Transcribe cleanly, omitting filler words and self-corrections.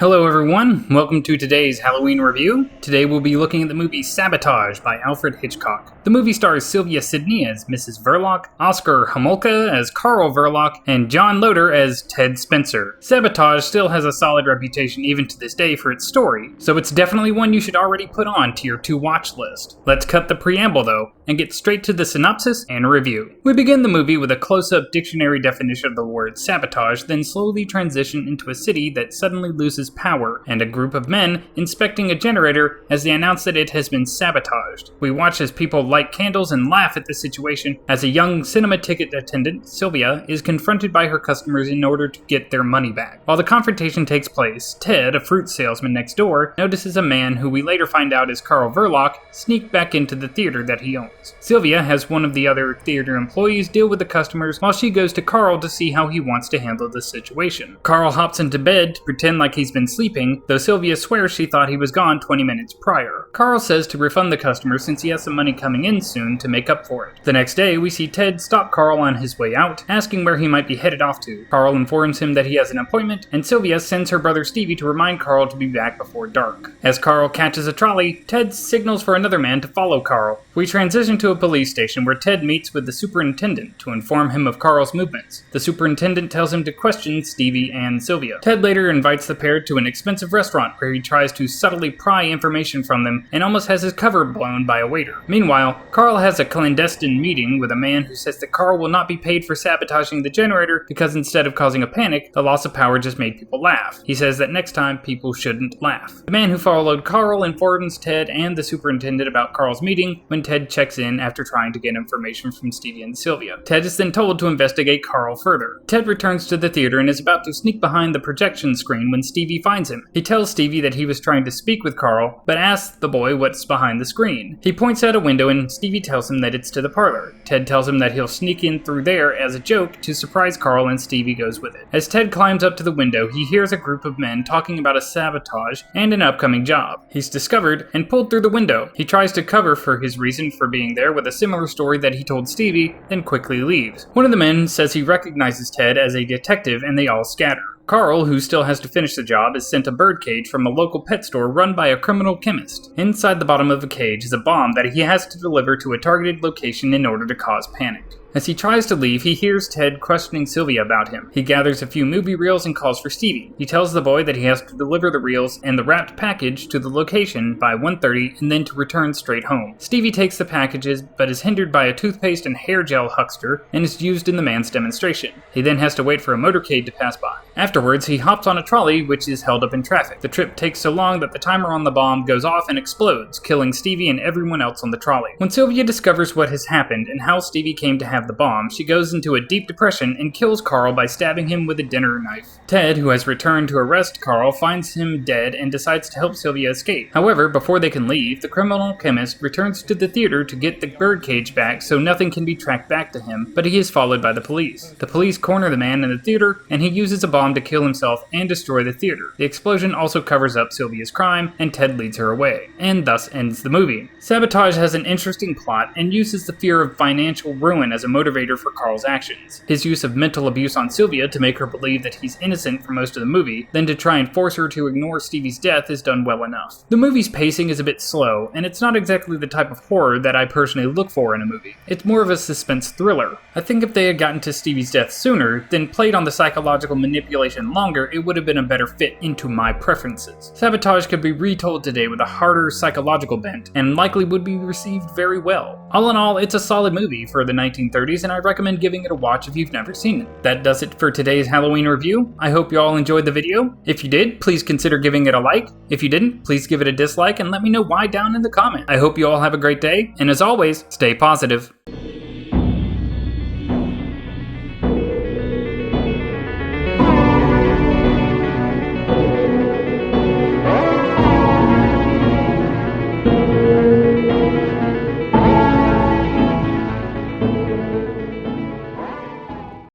Hello everyone, welcome to today's Halloween review. Today we'll be looking at the movie Sabotage by Alfred Hitchcock. The movie stars Sylvia Sidney as Mrs. Verloc, Oscar Homolka as Carl Verloc, and John Loder as Ted Spencer. Sabotage still has a solid reputation even to this day for its story, so it's definitely one you should already put on to your to-watch list. Let's cut the preamble though, and get straight to the synopsis and review. We begin the movie with a close-up dictionary definition of the word sabotage, then slowly transition into a city that suddenly loses power, and a group of men inspecting a generator as they announce that it has been sabotaged. We watch as people light candles and laugh at the situation as a young cinema ticket attendant, Sylvia, is confronted by her customers in order to get their money back. While the confrontation takes place, Ted, a fruit salesman next door, notices a man who we later find out is Carl Verloc sneak back into the theater that he owns. Sylvia has one of the other theater employees deal with the customers while she goes to Carl to see how he wants to handle the situation. Carl hops into bed to pretend like he's been sleeping, though Sylvia swears she thought he was gone 20 minutes prior. Carl says to refund the customer since he has some money coming in soon to make up for it. The next day, we see Ted stop Carl on his way out, asking where he might be headed off to. Carl informs him that he has an appointment, and Sylvia sends her brother Stevie to remind Carl to be back before dark. As Carl catches a trolley, Ted signals for another man to follow Carl. We transition to a police station where Ted meets with the superintendent to inform him of Carl's movements. The superintendent tells him to question Stevie and Sylvia. Ted later invites the pair to an expensive restaurant where he tries to subtly pry information from them and almost has his cover blown by a waiter. Meanwhile, Carl has a clandestine meeting with a man who says that Carl will not be paid for sabotaging the generator because instead of causing a panic, the loss of power just made people laugh. He says that next time, people shouldn't laugh. The man who followed Carl informs Ted and the superintendent about Carl's meeting when Ted checks in after trying to get information from Stevie and Sylvia. Ted is then told to investigate Carl further. Ted returns to the theater and is about to sneak behind the projection screen when Stevie finds him. He tells Stevie that he was trying to speak with Carl, but asks the boy what's behind the screen. He points out a window and Stevie tells him that it's to the parlor. Ted tells him that he'll sneak in through there as a joke to surprise Carl, and Stevie goes with it. As Ted climbs up to the window, he hears a group of men talking about a sabotage and an upcoming job. He's discovered and pulled through the window. He tries to cover for his reason for being there with a similar story that he told Stevie, then quickly leaves. One of the men says he recognizes Ted as a detective and they all scatter. Carl, who still has to finish the job, is sent a birdcage from a local pet store run by a criminal chemist. Inside the bottom of the cage is a bomb that he has to deliver to a targeted location in order to cause panic. As he tries to leave, he hears Ted questioning Sylvia about him. He gathers a few movie reels and calls for Stevie. He tells the boy that he has to deliver the reels and the wrapped package to the location by 1:30 and then to return straight home. Stevie takes the packages but is hindered by a toothpaste and hair gel huckster and is used in the man's demonstration. He then has to wait for a motorcade to pass by. Afterwards, he hops on a trolley which is held up in traffic. The trip takes so long that the timer on the bomb goes off and explodes, killing Stevie and everyone else on the trolley. When Sylvia discovers what has happened and how Stevie came to have the bomb, she goes into a deep depression and kills Carl by stabbing him with a dinner knife. Ted, who has returned to arrest Carl, finds him dead and decides to help Sylvia escape. However, before they can leave, the criminal chemist returns to the theater to get the birdcage back so nothing can be tracked back to him, but he is followed by the police. The police corner the man in the theater, and he uses a bomb to kill himself and destroy the theater. The explosion also covers up Sylvia's crime, and Ted leads her away, and thus ends the movie. Sabotage has an interesting plot and uses the fear of financial ruin as a motivator for Carl's actions. His use of mental abuse on Sylvia to make her believe that he's innocent for most of the movie, then to try and force her to ignore Stevie's death is done well enough. The movie's pacing is a bit slow, and it's not exactly the type of horror that I personally look for in a movie. It's more of a suspense thriller. I think if they had gotten to Stevie's death sooner, then played on the psychological manipulation longer, it would have been a better fit into my preferences. Sabotage could be retold today with a harder psychological bent, and likely would be received very well. All in all, it's a solid movie for the 1930s, and I recommend giving it a watch if you've never seen it. That does it for today's Halloween review. I hope you all enjoyed the video. If you did, please consider giving it a like. If you didn't, please give it a dislike and let me know why down in the comment. I hope you all have a great day, and as always, stay positive.